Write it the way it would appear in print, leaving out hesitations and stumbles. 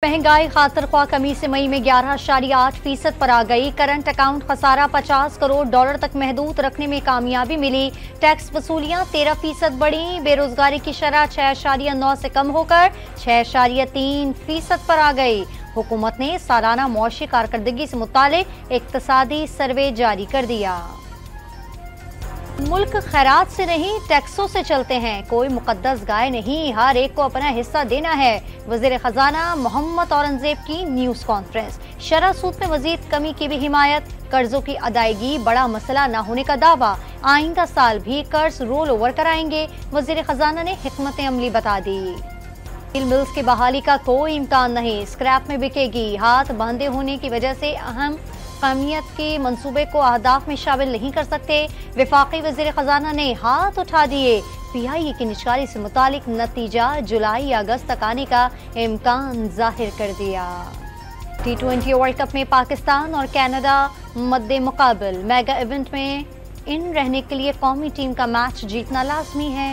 महंगाई खातिर ख्वाह कमी से मई में 11.8% पर आ गई। करंट अकाउंट खसारा 50 करोड़ डॉलर तक महदूद रखने में कामयाबी मिली। टैक्स वसूलियां 13% बढ़ी। बेरोजगारी की शरह 6.9 से कम होकर 6.3% पर आ गई। हुकूमत ने सालाना मौशी कारकर्दगी से मुतालिक इक्तसादी सर्वे जारी कर दिया। मुल्क खैरात से नहीं टैक्सों से चलते हैं, कोई मुकद्दस गाय नहीं, हर एक को अपना हिस्सा देना है। वजीर खजाना मोहम्मद औरंगजेब की न्यूज कॉन्फ्रेंस। शरह सूद में मजीद कमी की भी हिमायत। कर्जों की अदायगी बड़ा मसला न होने का दावा। आइंदा साल भी कर्ज रोल ओवर कराएंगे। वजीर खजाना ने हिकमत अमली बता दी। स्टील मिल्स की बहाली का कोई इम्कान नहीं, स्क्रैप में बिकेगी। हाथ बांधे होने की वजह से अहम कमियत के मंसूबे को अहदाफ में शामिल नहीं कर सकते। वफाकी वजीर खजाना ने हाथ उठा दिए। PIA की निचकारी से मुतालिक नतीजा जुलाई या अगस्त तक आने का इम्कान जाहिर कर दिया। T20 वर्ल्ड कप में पाकिस्तान और कनाडा मद्दे मुकाबिल। मेगा इवेंट में इन रहने के लिए कौमी टीम का मैच जीतना लाजमी है।